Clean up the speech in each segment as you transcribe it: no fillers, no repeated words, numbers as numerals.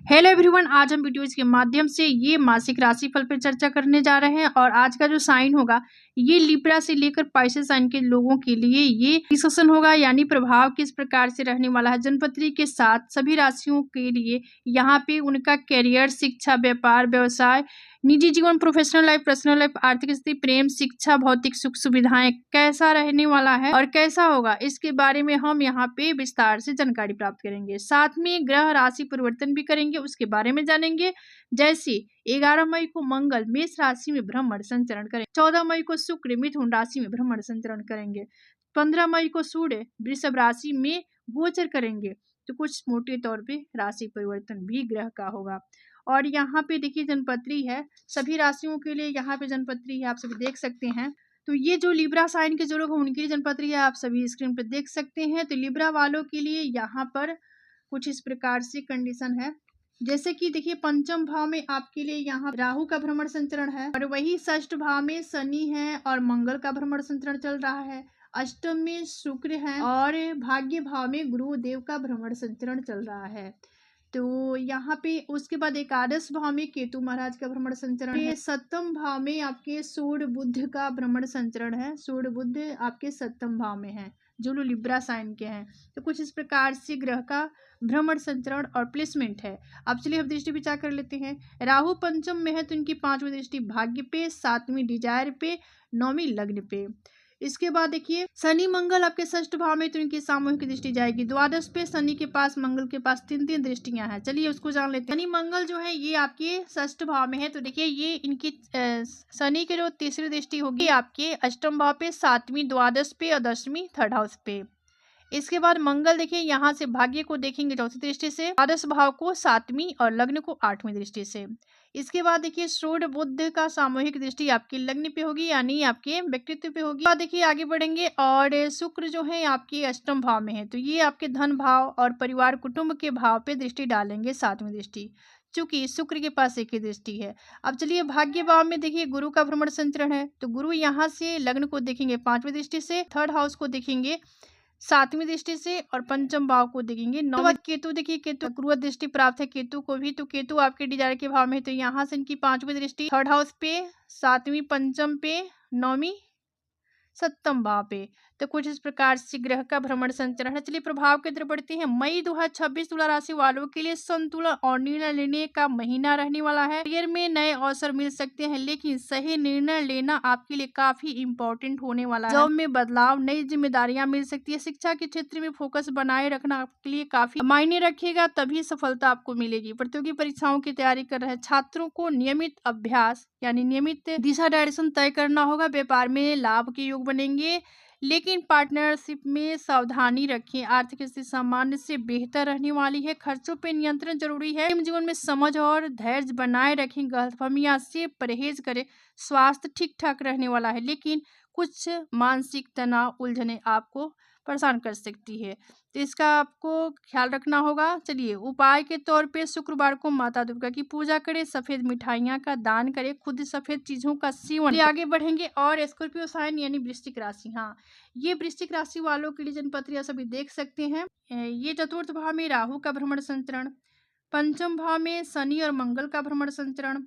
Hello everyone, आज हम videos के माध्यम से ये मासिक राशिफल पर चर्चा करने जा रहे हैं। और आज का जो साइन होगा ये लिब्रा से लेकर पाइसेस साइन के लोगों के लिए ये डिस्कशन होगा, यानी प्रभाव किस प्रकार से रहने वाला है जनपत्री के साथ सभी राशियों के लिए। यहाँ पे उनका करियर, शिक्षा, व्यापार, व्यवसाय, निजी जीवन, प्रोफेशनल लाइफ, पर्सनल लाइफ, आर्थिक स्थिति, प्रेम, शिक्षा, भौतिक सुख सुविधाएं कैसा रहने वाला है और कैसा होगा, इसके बारे में हम यहाँ पे विस्तार से जानकारी प्राप्त करेंगे। साथ में ग्रह राशि परिवर्तन भी करेंगे, उसके बारे में जानेंगे। जैसे 11 मई को मंगल मेष राशि में भ्रमण संचरण करें, 14 मई को शुक्र मिथुन राशि में भ्रमण संचरण करेंगे, 15 मई को सूर्य वृषभ राशि में गोचर करेंगे। तो कुछ मोटे तौर पे राशि परिवर्तन भी ग्रह का होगा। और यहाँ पे देखिए जनपत्री है सभी राशियों के लिए, यहाँ पे जनपत्री है, आप सभी देख सकते हैं। तो ये जो लिब्रा साइन के जो लोग हैं उनके लिए जनपत्री है, आप सभी स्क्रीन पे देख सकते हैं। तो लिब्रा वालों के लिए यहाँ पर कुछ इस प्रकार से कंडीशन है। जैसे कि देखिए पंचम भाव में आपके लिए यहाँ राहु का भ्रमण संचरण है, और वही षष्ठ भाव में शनि है और मंगल का भ्रमण संचरण चल रहा है। अष्टम में शुक्र है और भाग्य भाव में गुरुदेव का भ्रमण संचरण चल रहा है। तो यहाँ पे उसके बाद एकादश भाव में केतु महाराज का भ्रमण संचरण है। सप्तम भाव में आपके सूर्य बुध का भ्रमण संचरण है। सूर्य बुध आपके सप्तम भाव में है जो लोग लिब्रा साइन के हैं। तो कुछ इस प्रकार से ग्रह का भ्रमण संचरण और प्लेसमेंट है। अब चलिए हम दृष्टि विचार कर लेते हैं। राहु पंचम में है तो इनकी 5वीं दृष्टि भाग्य पे, 7वीं डिजायर पे, 9वीं लग्न पे। इसके बाद देखिए शनि मंगल आपके षष्ठ भाव में, तो इनकी सामूहिक दृष्टि जाएगी द्वादश पे। शनि के पास मंगल के पास 3 दृष्टियां हैं। चलिए उसको जान लेते हैं। शनि मंगल जो है ये आपके षष्ठ भाव में है, तो देखिए ये इनकी शनि के जो तीसरी दृष्टि होगी आपके अष्टम भाव पे, 7वीं द्वादश पे और 10वीं थर्ड हाउस पे। इसके बाद मंगल देखिए यहाँ से भाग्य को देखेंगे चौथी दृष्टि से, द्वादश भाव को 7वीं और लग्न को 8वीं दृष्टि से। इसके बाद देखिए सूर्य बुध का सामूहिक दृष्टि आपके लग्न पे होगी, यानी आपके व्यक्तित्व पे होगी। देखिए आगे बढ़ेंगे और शुक्र जो है आपके अष्टम भाव में है, तो ये आपके धन भाव और परिवार कुटुंब के भाव पे दृष्टि डालेंगे, 7वीं दृष्टि, चूंकि शुक्र के पास एक ही दृष्टि है। अब चलिए भाग्य भाव में देखिए गुरु का भ्रमण संचरण है, तो गुरु यहाँ से लग्न को देखेंगे 5वीं दृष्टि से, थर्ड हाउस को देखेंगे 7वीं दृष्टि से और पंचम भाव को देखेंगे 9वीं। केतु देखिए केतु गुरु दृष्टि प्राप्त है केतु को भी, तो केतु आपके डिजायर के भाव में है, तो यहाँ से इनकी 5वीं दृष्टि थर्ड हाउस पे, 7वीं पंचम पे, 9वीं सप्तम भाव पे। तो कुछ इस प्रकार से ग्रह का भ्रमण संचरण है। चलिए प्रभाव की तरफ बढ़ते हैं। मई 2026 तुला राशि वालों के लिए संतुलन और निर्णय लेने का महीना रहने वाला है। करियर में नए अवसर मिल सकते हैं, लेकिन सही निर्णय लेना आपके लिए काफी इंपॉर्टेंट होने वाला है। जॉब में बदलाव, नई जिम्मेदारियां मिल सकती है। शिक्षा के क्षेत्र में फोकस बनाए रखना आपके लिए काफी मायने रखेगा, तभी सफलता आपको मिलेगी। प्रतियोगी परीक्षाओं की तैयारी कर रहे छात्रों को नियमित अभ्यास यानी नियमित दिशा डायरेक्शन तय करना होगा। व्यापार में लाभ के योग बनेंगे, लेकिन पार्टनरशिप में सावधानी रखें। आर्थिक स्थिति सामान्य से बेहतर रहने वाली है। खर्चों पे नियंत्रण जरूरी है। जीवन में समझ और धैर्य बनाए रखें। गलतफहमियां से परहेज करें। स्वास्थ्य ठीक ठाक रहने वाला है, लेकिन कुछ मानसिक तनाव उलझने आपको परेशान कर सकती है, तो इसका आपको ख्याल रखना होगा। चलिए उपाय के तौर पे शुक्रवार को माता दुर्गा की पूजा करें, सफेद मिठाइयां का दान करें, खुद सफेद चीजों का सेवन। आगे बढ़ेंगे और स्कॉर्पियो साइन यानी वृश्चिक राशि, हाँ ये वृश्चिक राशि वालों के लिए जनपत्रियां सभी देख सकते हैं। ये चतुर्थ भाव में राहु का भ्रमण संचरण, पंचम भाव में शनि और मंगल का भ्रमण संचरण,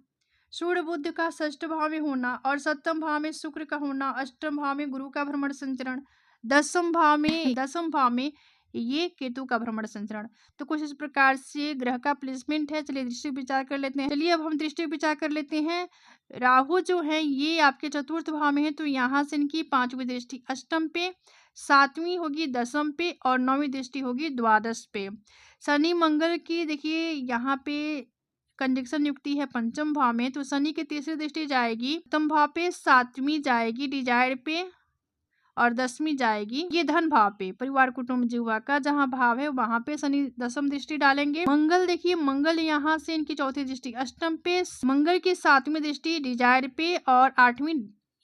सूर्य बुध का षष्ठ भाव में होना और सप्तम भाव में शुक्र का होना, अष्टम भाव में गुरु का भ्रमण संचरण, दसम भाव में ये केतु का भ्रमण संचरण। तो कुछ इस प्रकार से ग्रह का प्लेसमेंट है। चलिए दृष्टि विचार कर लेते हैं। चलिए अब हम दृष्टि विचार कर लेते हैं। राहु जो है ये आपके चतुर्थ भाव में है, तो यहाँ से इनकी 5वीं दृष्टि अष्टम पे, 7वीं होगी दसम पे और 9वीं दृष्टि होगी द्वादश पे। शनि मंगल की देखिए यहाँ पे कंजक्शन युक्ति है पंचम भाव में, तो शनि की तीसरी दृष्टि जाएगी सप्तम भाव पे, 7वीं जाएगी डिजायर पे और 10वीं जाएगी ये धन भाव पे। परिवार कुटुंब जीवा का जहाँ भाव है वहां पे शनि दसम दृष्टि डालेंगे। मंगल देखिए मंगल यहाँ से इनकी चौथी दृष्टि अष्टम पे, मंगल की 7वीं दृष्टि डिजायर पे और 8वीं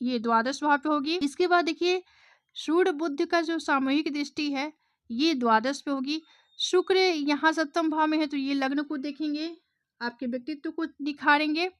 ये द्वादश भाव पे होगी। इसके बाद देखिए सूर्य बुध का जो सामूहिक दृष्टि है ये द्वादश पे होगी। शुक्र यहाँ सप्तम भाव में है, तो ये लग्न को देखेंगे आपके व्यक्तित्व को निखारेंगे।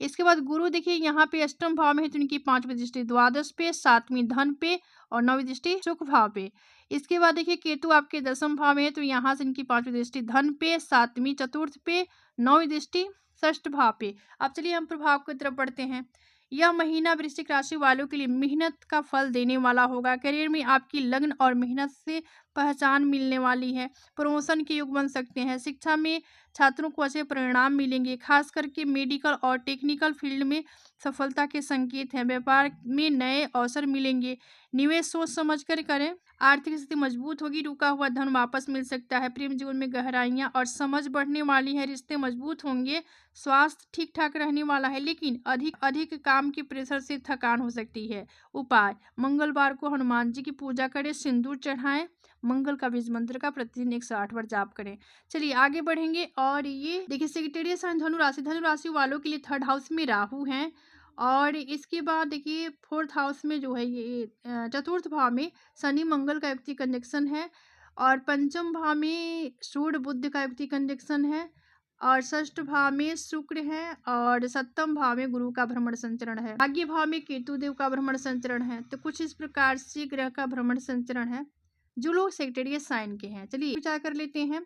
इसके बाद गुरु देखिए यहाँ पे अष्टम भाव में है तो इनकी 5वीं दृष्टि द्वादश पे, 7वीं धन पे और 9वीं दृष्टि सुख भाव पे। इसके बाद देखिए केतु आपके 10म भाव में है तो यहाँ से इनकी 5वीं दृष्टि धन पे, 7वीं चतुर्थ पे, 9वीं दृष्टि षष्ठ भाव पे। अब चलिए हम प्रभाव की तरफ बढ़ते हैं। यह महीना वृश्चिक राशि वालों के लिए मेहनत का फल देने वाला होगा। करियर में आपकी लगन और मेहनत से पहचान मिलने वाली है। प्रमोशन के योग बन सकते हैं। शिक्षा में छात्रों को अच्छे परिणाम मिलेंगे। खास करके मेडिकल और टेक्निकल फील्ड में सफलता के संकेत हैं। व्यापार में नए अवसर मिलेंगे। निवेश सोच समझ कर करें। आर्थिक स्थिति मजबूत होगी। रुका हुआ धन वापस मिल सकता है। प्रेम जीवन में गहराइयाँ और समझ बढ़ने वाली है। रिश्ते मजबूत होंगे। स्वास्थ्य ठीक ठाक रहने वाला है, लेकिन अधिक काम के प्रेशर से थकान हो सकती है। उपाय: मंगलवार को हनुमान जी की पूजा करें, सिंदूर चढ़ाएं, मंगल का बीज मंत्र का प्रतिदिन 108 बार जाप करें। चलिए आगे बढ़ेंगे। और ये देखिए सेक्रेटेरियल साइन धनु राशि वालों के लिए 3rd हाउस में राहु हैं। और इसके बाद देखिए 4th हाउस में जो है ये चतुर्थ भाव में शनि मंगल का युक्ति कंजक्शन है। और 5म भाव में सूर्य बुध का युक्ति कंजक्शन है। और 6ठ भाव में शुक्र है। और 7म भाव में गुरु का भ्रमण संचरण है। भाग्य भाव में केतु देव का भ्रमण संचरण है। तो कुछ इस प्रकार से ग्रह का भ्रमण संचरण है जो लोग सेक्रेटेरियल साइन के हैं। चलिए विचार कर लेते हैं।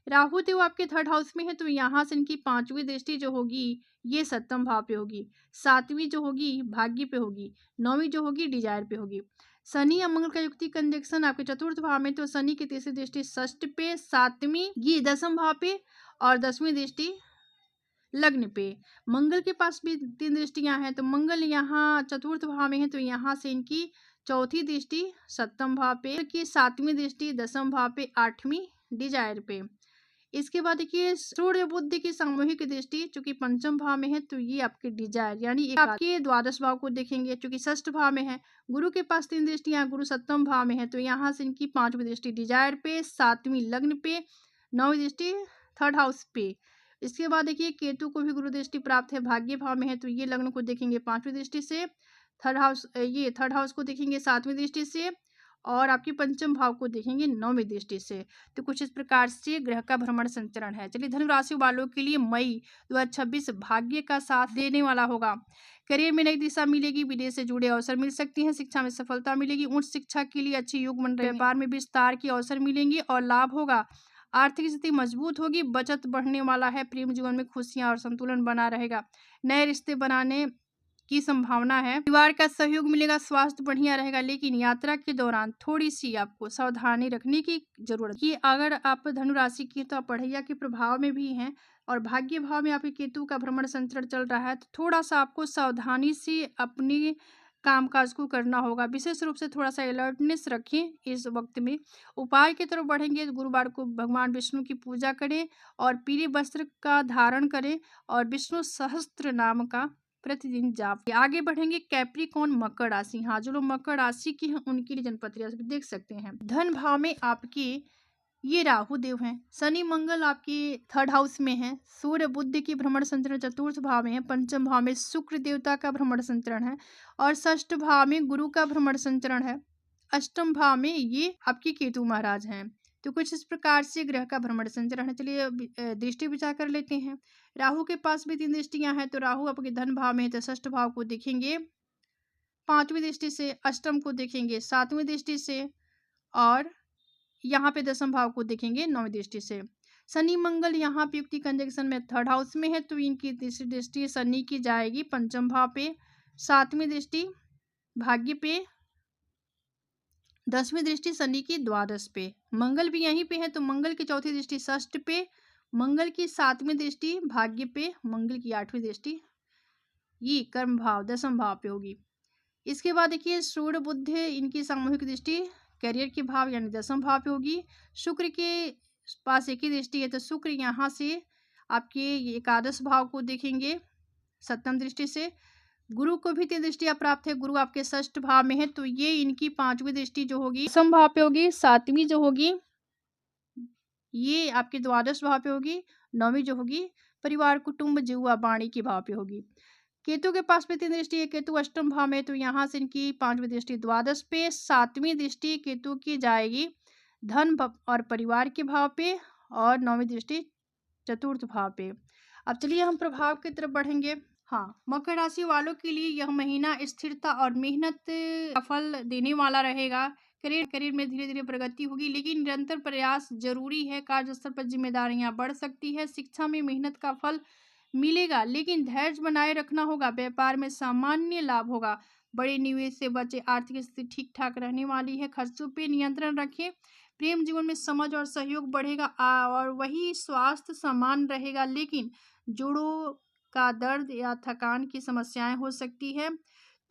राहु देव आपके 3rd हाउस में है तो यहाँ से इनकी 5वीं दृष्टि जो होगी ये 7म भाव पे होगी। 7वीं जो होगी भाग्य पे होगी। 9वीं जो होगी डिजायर पे होगी। शनि या मंगल का युक्ति कंजक्शन आपके 4th भाव में, तो शनि की 3री दृष्टि षष्ठ पे, 7वीं ये 10म भाव पे और 10वीं दृष्टि लग्न पे। मंगल के पास भी 3 दृष्टियां हैं तो मंगल यहाँ 4th भाव में है तो यहाँ से इनकी 4थी दृष्टि 7म भाव पे की, 7वीं दृष्टि 10म भाव पे, 8वीं डिजायर पे। इसके बाद देखिए सूर्य बुध की सामूहिक दृष्टि चूंकि 5म भाव में है तो ये आपके डिजायर यानी आपके द्वादश भाव को देखेंगे चूंकि षष्ठ भाव में है। गुरु के पास 3 दृष्टियां, गुरु 7म भाव में है तो यहाँ से इनकी 5वीं दृष्टि डिजायर पे, 7वीं लग्न पे, 9वीं दृष्टि 3rd हाउस पे। इसके बाद देखिए केतु को भी गुरु दृष्टि प्राप्त है, भाग्य भाव में है तो ये लग्न को देखेंगे 5वीं दृष्टि से, 3rd हाउस को देखेंगे 7वीं दृष्टि से और आपकी 5म भाव को देखेंगे 9वीं दृष्टि से। तो कुछ इस प्रकार से ग्रह का भ्रमण संचरण है। चलिए धनु राशि वालों के लिए मई 2026 भाग्य का साथ देने वाला होगा। करियर में नई दिशा मिलेगी। विदेश से जुड़े अवसर मिल सकते हैं। शिक्षा में सफलता मिलेगी। उच्च शिक्षा के लिए अच्छे योग बन रहे हैं। व्यापार में विस्तार के अवसर मिलेंगे और लाभ होगा। आर्थिक स्थिति मजबूत होगी। बचत बढ़ने वाला है। प्रेम जीवन में खुशियां और संतुलन बना रहेगा। नए रिश्ते बनाने की संभावना है। परिवार का सहयोग मिलेगा। स्वास्थ्य बढ़िया रहेगा, लेकिन यात्रा के दौरान थोड़ी सी आपको सावधानी रखने की जरूरत है। अगर आप धनु राशि की तो आप पढ़ैया के प्रभाव में भी हैं और भाग्य भाव में आपके केतु का भ्रमण संचरण चल रहा है तो थोड़ा सा आपको सावधानी से अपने कामकाज को करना होगा। विशेष रूप से थोड़ा सा अलर्टनेस रखें इस वक्त में। उपाय की तरफ बढ़ेंगे तो गुरुवार को भगवान विष्णु की पूजा करें और पीले वस्त्र का धारण करें और विष्णु सहस्त्र नाम का प्रतिदिन जाप। आगे बढ़ेंगे कैप्रिकॉर्न मकर राशि। हाँ, जो लोग मकर राशि की हैं उनके लिए जनपद राशि देख सकते हैं। धन भाव में आपके ये राहु देव हैं। शनि मंगल आपके 3rd हाउस में है। सूर्य बुध की भ्रमण संचरण 4th भाव में है। 5म भाव में शुक्र देवता का भ्रमण संचरण है और 6ठ भाव में गुरु का भ्रमण संचरण है। 8म भाव में ये आपके केतु महाराज हैं। तो कुछ इस प्रकार से ग्रह का भ्रमण संचरण है। चलिए दृष्टि विचार कर लेते हैं। राहु के पास भी 3 दृष्टियां हैं तो राहु आपके धन भाव में है तो 6ठ भाव को देखेंगे 5वीं दृष्टि से, 8म को देखेंगे 7वीं दृष्टि से और यहाँ पे 10म भाव को देखेंगे 9वीं दृष्टि से। शनि मंगल यहाँ पे युक्ति कंजक्शन में 3rd हाउस में है तो इनकी तीसरी दृष्टि शनि की जाएगी 5म भाव पे, 7वीं दृष्टि भाग्य पे, 10वीं दृष्टि शनि की द्वादश पे। मंगल भी यहीं पे है तो मंगल की 4थी दृष्टि षष्ठ पे, मंगल की 7वीं दृष्टि भाग्य पे, मंगल की 8वीं दृष्टि ये कर्म भाव 10म भाव पे होगी। इसके बाद देखिए सूर्य बुध इनकी सामूहिक दृष्टि करियर के भाव यानी 10म भाव पे होगी। शुक्र के पास एक ही दृष्टि है तो शुक्र यहाँ से आपके एकादश भाव को देखेंगे 7म दृष्टि से। गुरु को भी 3 दृष्टियां प्राप्त है। गुरु आपके 6ठ भाव में है तो ये इनकी 5वीं दृष्टि जो होगी 10म भाव पे होगी। 7वीं जो होगी ये आपके द्वादश भाव पे होगी। 9वीं जो होगी परिवार कुटुंब जीवा वाणी के भाव पे होगी। केतु के पास में 3 दृष्टि है। केतु 8म भाव में तो यहाँ से इनकी 5वीं दृष्टि द्वादश पे, 7वीं दृष्टि केतु की जाएगी धन और परिवार के भाव पे और 9वीं दृष्टि चतुर्थ भाव पे। अब चलिए हम प्रभाव की तरफ बढ़ेंगे। हाँ, मकर राशि वालों के लिए यह महीना स्थिरता और मेहनत का फल देने वाला रहेगा। करियर में धीरे धीरे प्रगति होगी, लेकिन निरंतर प्रयास जरूरी है। कार्यस्थल पर जिम्मेदारियां बढ़ सकती है। शिक्षा में मेहनत का फल मिलेगा, लेकिन धैर्य बनाए रखना होगा। व्यापार में सामान्य लाभ होगा। बड़े निवेश से बचे। आर्थिक स्थिति ठीक ठाक रहने वाली है। खर्चों पे नियंत्रण रखें। प्रेम जीवन में समझ और सहयोग बढ़ेगा और वही स्वास्थ्य समान रहेगा, लेकिन जोड़ों का दर्द या थकान की समस्याएं हो सकती है।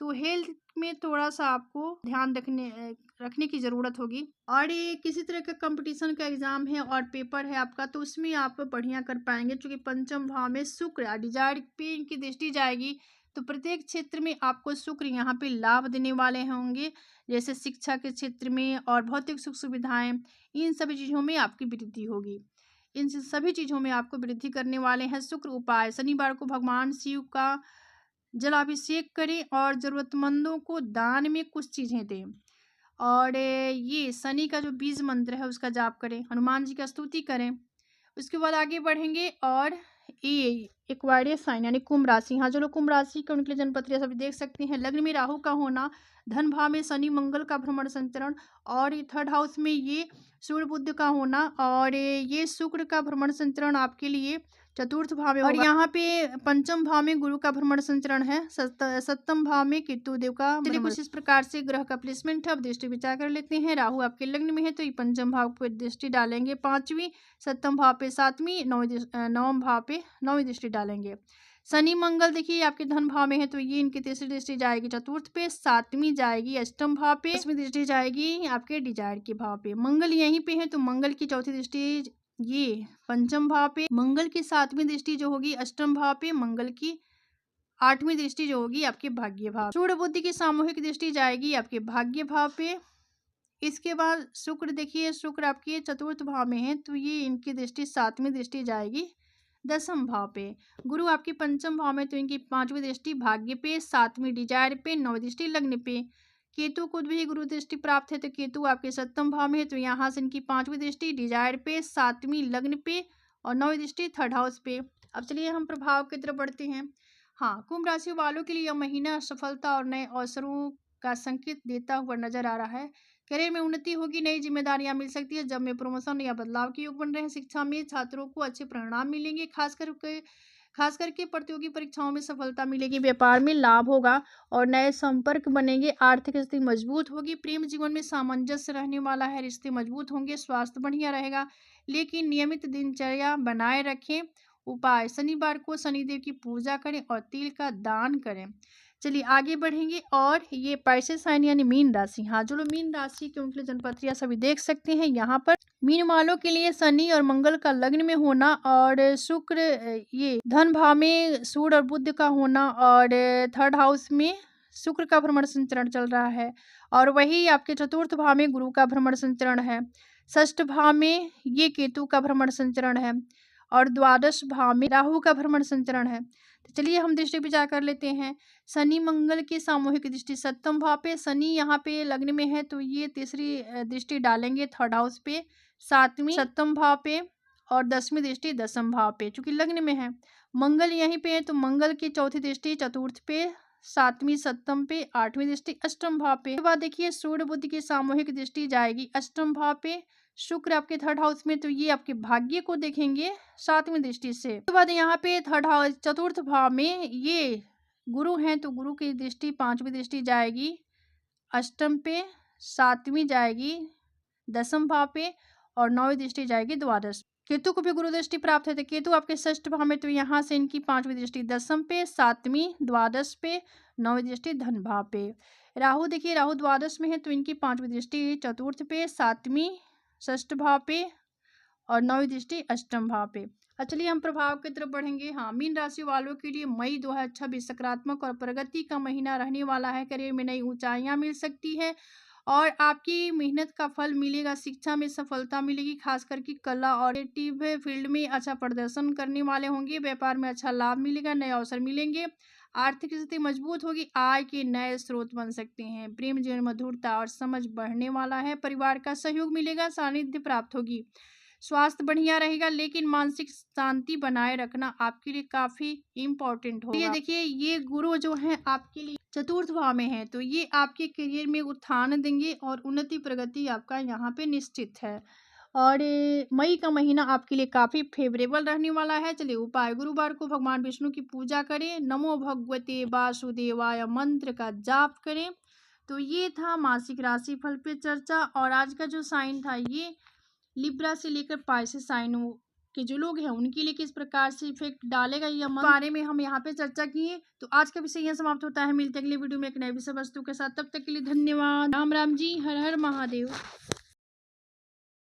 तो हेल्थ में थोड़ा सा आपको ध्यान रखने की ज़रूरत होगी। और ये किसी तरह का कंपटीशन का एग्जाम है और पेपर है आपका, तो उसमें आप बढ़िया कर पाएंगे, क्योंकि पंचम भाव में शुक्र डिजायर पे इनकी दृष्टि जाएगी। तो प्रत्येक क्षेत्र में आपको शुक्र यहाँ पे लाभ देने वाले होंगे, जैसे शिक्षा के क्षेत्र में और भौतिक सुख सुविधाएं, इन सभी चीज़ों में आपकी वृद्धि होगी। इन सभी चीज़ों में आपको वृद्धि करने वाले हैं शुक्र। उपाय: शनिवार को भगवान शिव का जलाभिषेक करें और ज़रूरतमंदों को दान में कुछ चीज़ें दें। और ये शनि का जो बीज मंत्र है उसका जाप करें। हनुमान जी का स्तुति करें। उसके बाद आगे बढ़ेंगे और ये एक्वारियस साइन यानी कुंभ राशि। हाँ, जो लोग कुंभ राशि के उनके लिए जन्मपत्रियां सभी देख सकते हैं। लग्न में राहु का होना, धन भाव में शनि मंगल का भ्रमण संचरण, और ये थर्ड हाउस में ये सूर्य बुध का होना, और ये शुक्र का भ्रमण संचरण आपके लिए चतुर्थ भाव में होगा। और यहाँ पे पंचम भाव में गुरु का भ्रमण संचरण है। सप्तम भाव में केतु देव का। चलिए कुछ इस प्रकार से ग्रह का प्लेसमेंट है। अब दृष्टि विचार कर लेते हैं। राहु आपके लग्न में है, तो ये पंचम भाव पर दृष्टि डालेंगे 5वीं, सप्तम भाव पे 7वीं, नवम भाव पे 9वीं दृष्टि डालेंगे। शनि मंगल देखिए आपके धन भाव में है, तो ये इनकी तीसरी दृष्टि जाएगी चतुर्थ पे, 7वीं जाएगी अष्टम भाव पे, 10वीं दृष्टि जाएगी आपके डिजायर के भाव पे। मंगल यहीं पे है, तो मंगल की चौथी दृष्टि ये पंचम भाव पे, मंगल की 7वीं दृष्टि जो होगी अष्टम भाव पे, मंगल की 8वीं दृष्टि जो होगी आपके भाग्य भाव। सूर्य बुद्धि की सामूहिक दृष्टि जाएगी आपके भाग्य भाव पे। इसके बाद शुक्र देखिए, शुक्र आपके चतुर्थ भाव में है, तो ये इनकी दृष्टि 7वीं दृष्टि जाएगी दसम भाव पे। गुरु आपके पंचम भाव में, तो इनकी 5वीं दृष्टि भाग्य पे, 7वीं डिजायर पे, 9वीं दृष्टि लग्न पे। केतु को भी गुरु दृष्टि प्राप्त है, तो केतु आपके सप्तम भाव में है, तो यहाँ से इनकी 5वीं दृष्टि डिजायर पे, 7वीं लग्न पे और 9वीं दृष्टि थर्ड हाउस पे। अब चलिए हम प्रभाव की तरफ बढ़ते हैं। हाँ, कुंभ राशि वालों के लिए यह महीना सफलता और नए अवसरों का संकेत देता हुआ नजर आ रहा है। करियर में उन्नति होगी, नई जिम्मेदारियां मिल सकती है, जब में प्रमोशन या बदलाव के योग बन रहे हैं। शिक्षा में छात्रों को अच्छे परिणाम मिलेंगे, खास करके प्रतियोगी परीक्षाओं में सफलता मिलेगी। व्यापार में लाभ होगा और नए संपर्क बनेंगे। आर्थिक स्थिति मजबूत होगी। प्रेम जीवन में सामंजस्य रहने वाला है, रिश्ते मजबूत होंगे। स्वास्थ्य बढ़िया रहेगा, लेकिन नियमित दिनचर्या बनाए रखें। उपाय: शनिवार को शनिदेव की पूजा करें और तिल का दान करें। चलिए आगे बढ़ेंगे। और ये पैसे साइन यानी मीन राशि। हाँ, जो लोग मीन राशि के उनके लिए जन्मपत्रियां सभी देख सकते हैं। यहाँ पर मीन वालों के लिए शनि और मंगल का लग्न में होना, और शुक्र ये धन भाव में सूर्य और बुध का होना, और थर्ड हाउस में शुक्र का भ्रमण संचरण चल रहा है, और वही आपके चतुर्थ भाव में गुरु का भ्रमण संचरण है। षष्ठ भाव में ये केतु का भ्रमण संचरण है, और द्वादश भाव में राहु का भ्रमण संचरण है। तो चलिए हम दृष्टि विचार कर लेते हैं। शनि मंगल की सामूहिक दृष्टि सप्तम भाव पे, शनि यहाँ पे लग्न में है, तो ये तीसरी दृष्टि डालेंगे थर्ड हाउस पे, 7वीं सप्तम भाव पे और 10वीं दृष्टि दसम भाव पे, चूंकि लग्न में है। मंगल यहीं पे है, तो मंगल की चौथी दृष्टि चतुर्थ पे, 7वीं सप्तम पे, 8वीं दृष्टि अष्टम भाव पे। उसके बाद देखिए सूर्य बुध की सामूहिक दृष्टि जाएगी अष्टम भाव पे। शुक्र आपके थर्ड हाउस में, तो ये आपके भाग्य को देखेंगे 7वीं दृष्टि से। उसके बाद यहाँ पे थर्ड हाउस चतुर्थ भाव में ये गुरु हैं, तो गुरु की दृष्टि 5वीं दृष्टि जाएगी अष्टम पे, 7वीं जाएगी दसम भाव पे और 9वीं दृष्टि जाएगी द्वादश। केतु को भी गुरु दृष्टि प्राप्त है, तो केतु आपके षष्ठ भाव में, तो यहाँ से इनकी 5वीं दृष्टि दसम पे, 7वीं द्वादश पे, 9वीं दृष्टि धन भाव पे। राहु देखिए, राहु द्वादश में है, तो इनकी 5वीं दृष्टि चतुर्थ पे, 7वीं षष्ठ भाव पे और 9वीं दृष्टि अष्टम भाव पे। चलिए हम प्रभाव की तरफ बढ़ेंगे। हाँ, मीन राशि वालों के लिए मई 2026 सकारात्मक और प्रगति का महीना रहने वाला है। करियर में नई ऊंचाइयां मिल सकती है और आपकी मेहनत का फल मिलेगा। शिक्षा में सफलता मिलेगी, खास करके कला और क्रिएटिव फील्ड में अच्छा प्रदर्शन करने वाले होंगे। व्यापार में अच्छा लाभ मिलेगा, नए अवसर मिलेंगे। आर्थिक स्थिति मजबूत होगी, आय के नए स्रोत बन सकते हैं। प्रेम जीवन मधुरता और समझ बढ़ने वाला है। परिवार का सहयोग मिलेगा, सानिध्य प्राप्त होगी। स्वास्थ्य बढ़िया रहेगा, लेकिन मानसिक शांति बनाए रखना आपके लिए काफ़ी इम्पोर्टेंट होगा। ये देखिए, ये गुरु जो है आपके लिए चतुर्थ भाव में है, तो ये आपके करियर में उत्थान देंगे और उन्नति प्रगति आपका यहाँ पे निश्चित है। और मई का महीना आपके लिए काफ़ी फेवरेबल रहने वाला है। चलिए, उपाय: गुरुवार को भगवान विष्णु की पूजा करें, नमो भगवते वासुदेवाय मंत्र का जाप करें। तो ये था मासिक राशि फल पे चर्चा। और आज का जो साइन था, ये लिब्रा से लेकर पाइसेस साइन के जो लोग हैं उनके लिए किस प्रकार से इफेक्ट डालेगा, ये बारे में हम यहाँ पे चर्चा किए। तो आज का विषय यहाँ समाप्त होता है। मिलते हैं अगले वीडियो में एक नए विषय वस्तु के साथ। तब तक के लिए धन्यवाद। राम राम जी, हर हर महादेव।